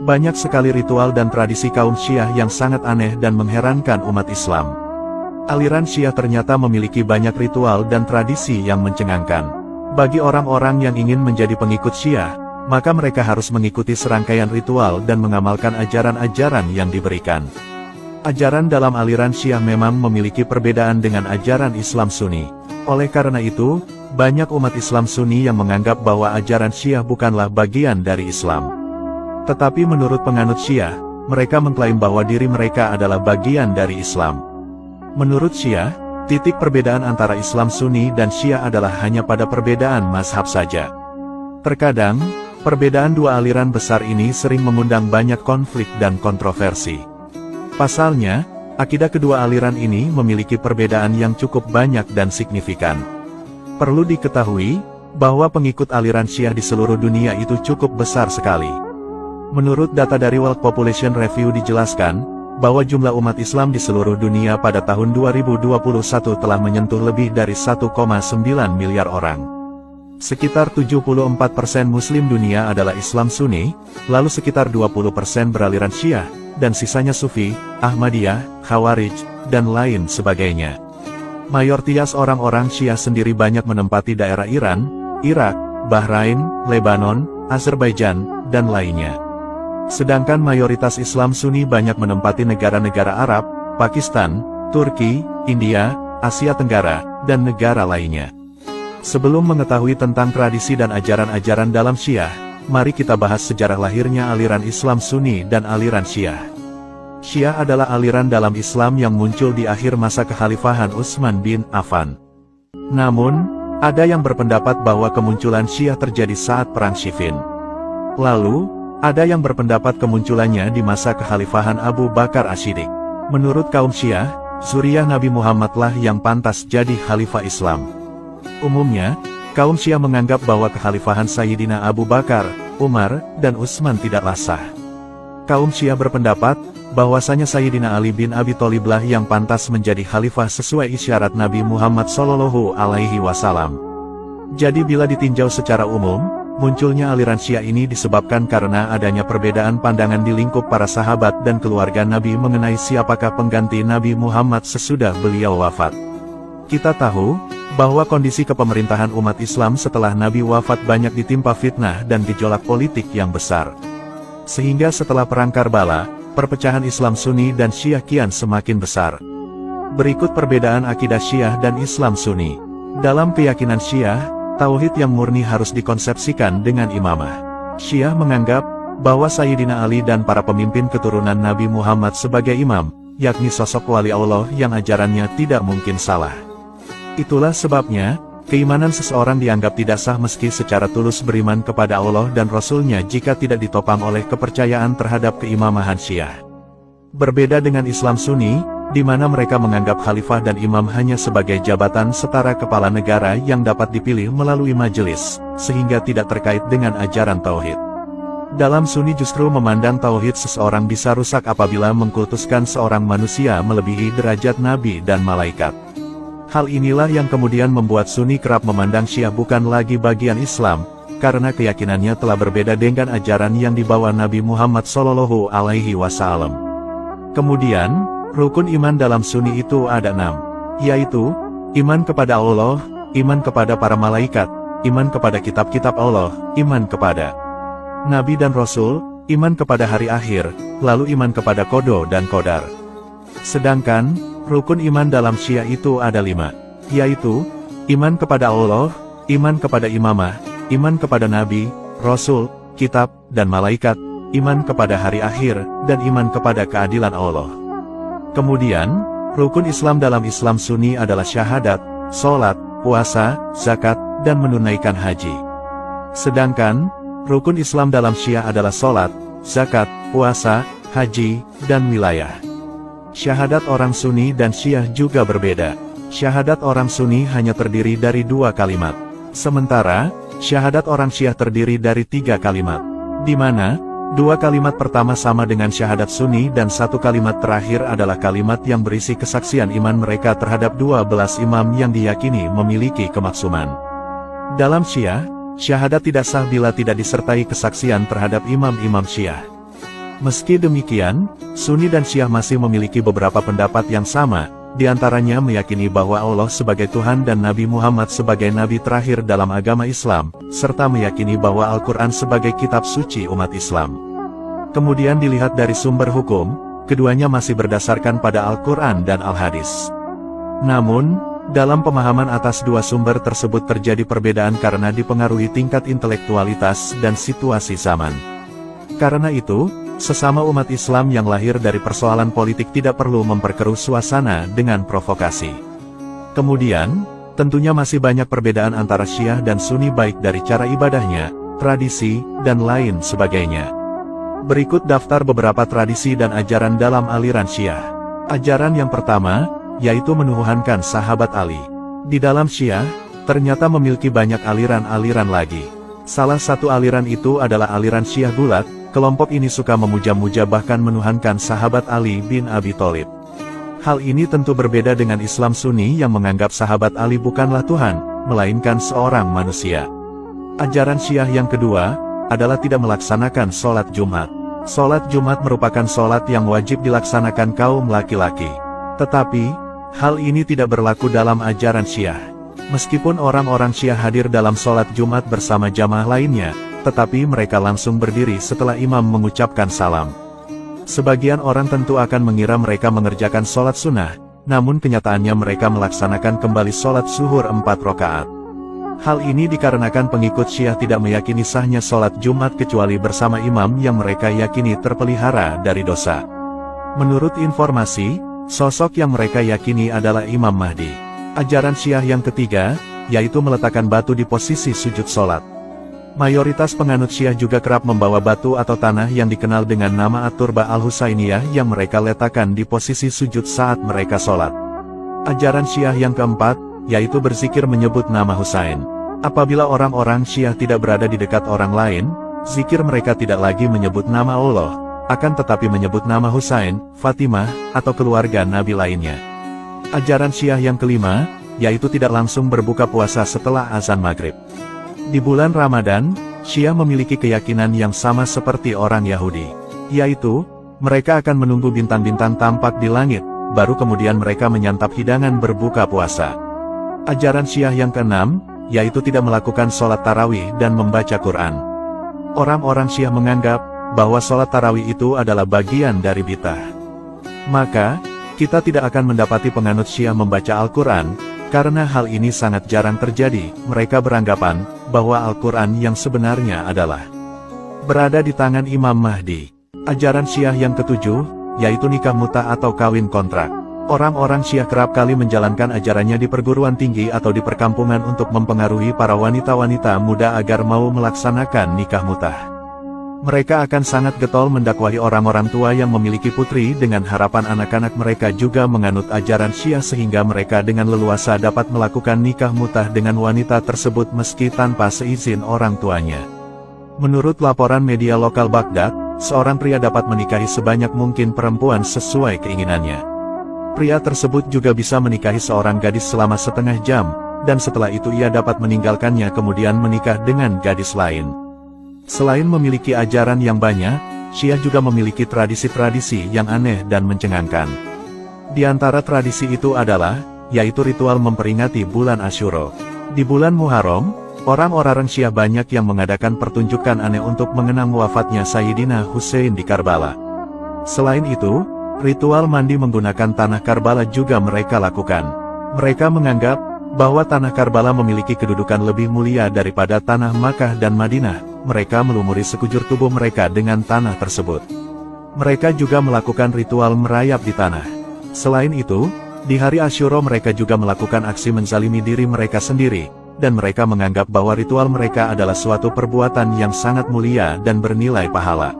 Banyak sekali ritual dan tradisi kaum Syiah yang sangat aneh dan mengherankan umat Islam. Aliran Syiah ternyata memiliki banyak ritual dan tradisi yang mencengangkan. Bagi orang-orang yang ingin menjadi pengikut Syiah, maka mereka harus mengikuti serangkaian ritual dan mengamalkan ajaran-ajaran yang diberikan. Ajaran dalam aliran Syiah memang memiliki perbedaan dengan ajaran Islam Sunni. Oleh karena itu, banyak umat Islam Sunni yang menganggap bahwa ajaran Syiah bukanlah bagian dari Islam. Tetapi menurut penganut Syiah, mereka mengklaim bahwa diri mereka adalah bagian dari Islam. Menurut Syiah, titik perbedaan antara Islam Sunni dan Syiah adalah hanya pada perbedaan mazhab saja. Terkadang, perbedaan dua aliran besar ini sering mengundang banyak konflik dan kontroversi. Pasalnya, akidah kedua aliran ini memiliki perbedaan yang cukup banyak dan signifikan. Perlu diketahui, bahwa pengikut aliran Syiah di seluruh dunia itu cukup besar sekali. Menurut data dari World Population Review dijelaskan, bahwa jumlah umat Islam di seluruh dunia pada tahun 2021 telah menyentuh lebih dari 1,9 miliar orang. Sekitar 74% Muslim dunia adalah Islam Sunni, lalu sekitar 20% beraliran Syiah, dan sisanya Sufi, Ahmadiyah, Khawarij, dan lain sebagainya. Mayoritas orang-orang Syiah sendiri banyak menempati daerah Iran, Irak, Bahrain, Lebanon, Azerbaijan, dan lainnya. Sedangkan mayoritas Islam Sunni banyak menempati negara-negara Arab, Pakistan, Turki, India, Asia Tenggara, dan negara lainnya. Sebelum mengetahui tentang tradisi dan ajaran-ajaran dalam Syiah, mari kita bahas sejarah lahirnya aliran Islam Sunni dan aliran Syiah. Syiah adalah aliran dalam Islam yang muncul di akhir masa kekhalifahan Utsman bin Affan. Namun, ada yang berpendapat bahwa kemunculan Syiah terjadi saat Perang Siffin. Lalu, ada yang berpendapat kemunculannya di masa kekhalifahan Abu Bakar As-Siddiq. Menurut kaum Syiah, zuriyah Nabi Muhammadlah yang pantas jadi khalifah Islam. Umumnya, kaum Syiah menganggap bahwa kekhalifahan Sayyidina Abu Bakar, Umar, dan Utsman tidaklah sah. Kaum Syiah berpendapat, bahwasanya Sayyidina Ali bin Abi Thaliblah yang pantas menjadi khalifah sesuai isyarat Nabi Muhammad SAW. Jadi bila ditinjau secara umum, munculnya aliran Syiah ini disebabkan karena adanya perbedaan pandangan di lingkup para sahabat dan keluarga Nabi mengenai siapakah pengganti Nabi Muhammad sesudah beliau wafat. Kita tahu, bahwa kondisi kepemerintahan umat Islam setelah Nabi wafat banyak ditimpa fitnah dan gejolak politik yang besar. Sehingga setelah Perang Karbala, perpecahan Islam Sunni dan Syiah kian semakin besar. Berikut perbedaan akidah Syiah dan Islam Sunni. Dalam keyakinan Syiah, tauhid yang murni harus dikonsepsikan dengan imamah. Syiah menganggap, bahwa Sayyidina Ali dan para pemimpin keturunan Nabi Muhammad sebagai imam, yakni sosok wali Allah yang ajarannya tidak mungkin salah. Itulah sebabnya, keimanan seseorang dianggap tidak sah meski secara tulus beriman kepada Allah dan Rasul-Nya jika tidak ditopang oleh kepercayaan terhadap keimamahan Syiah. Berbeda dengan Islam Sunni, di mana mereka menganggap khalifah dan imam hanya sebagai jabatan setara kepala negara yang dapat dipilih melalui majelis, sehingga tidak terkait dengan ajaran tauhid. Dalam Sunni justru memandang tauhid seseorang bisa rusak apabila mengkultuskan seorang manusia melebihi derajat nabi dan malaikat. Hal inilah yang kemudian membuat Sunni kerap memandang Syiah bukan lagi bagian Islam, karena keyakinannya telah berbeda dengan ajaran yang dibawa Nabi Muhammad SAW. Kemudian, rukun iman dalam Sunni itu ada 6, yaitu, iman kepada Allah, iman kepada para malaikat, iman kepada kitab-kitab Allah, iman kepada Nabi dan Rasul, iman kepada hari akhir, lalu iman kepada Qada dan Qadar. Sedangkan, rukun iman dalam Syiah itu ada 5, yaitu, iman kepada Allah, iman kepada imamah, iman kepada Nabi, Rasul, kitab, dan malaikat, iman kepada hari akhir, dan iman kepada keadilan Allah. Kemudian, rukun Islam dalam Islam Sunni adalah syahadat, sholat, puasa, zakat, dan menunaikan haji. Sedangkan, rukun Islam dalam Syiah adalah sholat, zakat, puasa, haji, dan wilayah. Syahadat orang Sunni dan Syiah juga berbeda. Syahadat orang Sunni hanya terdiri dari 2 kalimat. Sementara, syahadat orang Syiah terdiri dari 3 kalimat. Di mana, 2 kalimat pertama sama dengan syahadat Sunni dan 1 kalimat terakhir adalah kalimat yang berisi kesaksian iman mereka terhadap 12 imam yang diyakini memiliki kemaksuman. Dalam Syiah, syahadat tidak sah bila tidak disertai kesaksian terhadap imam-imam Syiah. Meski demikian, Sunni dan Syiah masih memiliki beberapa pendapat yang sama, di antaranya meyakini bahwa Allah sebagai Tuhan dan Nabi Muhammad sebagai Nabi terakhir dalam agama Islam, serta meyakini bahwa Al-Quran sebagai kitab suci umat Islam. Kemudian dilihat dari sumber hukum, keduanya masih berdasarkan pada Al-Quran dan Al-Hadis. Namun, dalam pemahaman atas dua sumber tersebut terjadi perbedaan karena dipengaruhi tingkat intelektualitas dan situasi zaman. Karena itu, sesama umat Islam yang lahir dari persoalan politik tidak perlu memperkeruh suasana dengan provokasi. Kemudian, tentunya masih banyak perbedaan antara Syiah dan Sunni baik dari cara ibadahnya, tradisi, dan lain sebagainya. Berikut daftar beberapa tradisi dan ajaran dalam aliran Syiah. Ajaran yang pertama, yaitu menuhankan sahabat Ali. Di dalam Syiah, ternyata memiliki banyak aliran-aliran lagi. Salah satu aliran itu adalah aliran Syiah Gulat. Kelompok ini suka memuja-muja bahkan menuhankan sahabat Ali bin Abi Thalib. Hal ini tentu berbeda dengan Islam Sunni yang menganggap sahabat Ali bukanlah Tuhan, melainkan seorang manusia. Ajaran Syiah yang kedua, adalah tidak melaksanakan sholat Jumat. Sholat Jumat merupakan sholat yang wajib dilaksanakan kaum laki-laki. Tetapi, hal ini tidak berlaku dalam ajaran Syiah. Meskipun orang-orang Syiah hadir dalam sholat Jumat bersama jamaah lainnya, tetapi mereka langsung berdiri setelah imam mengucapkan salam. Sebagian orang tentu akan mengira mereka mengerjakan sholat sunnah, namun kenyataannya mereka melaksanakan kembali sholat zuhur 4 rakaat. Hal ini dikarenakan pengikut Syiah tidak meyakini sahnya sholat Jumat kecuali bersama imam yang mereka yakini terpelihara dari dosa. Menurut informasi, sosok yang mereka yakini adalah Imam Mahdi. Ajaran Syiah yang ketiga, yaitu meletakkan batu di posisi sujud sholat. Mayoritas penganut Syiah juga kerap membawa batu atau tanah yang dikenal dengan nama At-Turba Al-Husainiyah yang mereka letakkan di posisi sujud saat mereka sholat. Ajaran Syiah yang keempat, yaitu berzikir menyebut nama Husain. Apabila orang-orang Syiah tidak berada di dekat orang lain, zikir mereka tidak lagi menyebut nama Allah, akan tetapi menyebut nama Husain, Fatimah, atau keluarga Nabi lainnya. Ajaran Syiah yang kelima, yaitu tidak langsung berbuka puasa setelah azan maghrib. Di bulan Ramadan, Syiah memiliki keyakinan yang sama seperti orang Yahudi, yaitu, mereka akan menunggu bintang-bintang tampak di langit, baru kemudian mereka menyantap hidangan berbuka puasa. Ajaran Syiah yang keenam, yaitu tidak melakukan sholat tarawih dan membaca Quran. Orang-orang Syiah menganggap, bahwa sholat tarawih itu adalah bagian dari bid'ah. Maka, kita tidak akan mendapati penganut Syiah membaca Al-Quran, karena hal ini sangat jarang terjadi. Mereka beranggapan, bahwa Al-Quran yang sebenarnya adalah berada di tangan Imam Mahdi. Ajaran Syiah yang ketujuh, yaitu nikah muta atau kawin kontrak. Orang-orang Syiah kerap kali menjalankan ajarannya di perguruan tinggi atau di perkampungan untuk mempengaruhi para wanita-wanita muda agar mau melaksanakan nikah muta. Mereka akan sangat getol mendakwahi orang-orang tua yang memiliki putri dengan harapan anak-anak mereka juga menganut ajaran Syiah sehingga mereka dengan leluasa dapat melakukan nikah mutah dengan wanita tersebut meski tanpa seizin orang tuanya. Menurut laporan media lokal Baghdad, seorang pria dapat menikahi sebanyak mungkin perempuan sesuai keinginannya. Pria tersebut juga bisa menikahi seorang gadis selama setengah jam, dan setelah itu ia dapat meninggalkannya kemudian menikah dengan gadis lain. Selain memiliki ajaran yang banyak, Syiah juga memiliki tradisi-tradisi yang aneh dan mencengangkan. Di antara tradisi itu adalah, yaitu ritual memperingati bulan Asyura. Di bulan Muharram, orang-orang Syiah banyak yang mengadakan pertunjukan aneh untuk mengenang wafatnya Sayyidina Husain di Karbala. Selain itu, ritual mandi menggunakan tanah Karbala juga mereka lakukan. Mereka menganggap, bahwa tanah Karbala memiliki kedudukan lebih mulia daripada tanah Makkah dan Madinah. Mereka melumuri sekujur tubuh mereka dengan tanah tersebut. Mereka juga melakukan ritual merayap di tanah. Selain itu, di hari Asyura mereka juga melakukan aksi menzalimi diri mereka sendiri, dan mereka menganggap bahwa ritual mereka adalah suatu perbuatan yang sangat mulia dan bernilai pahala.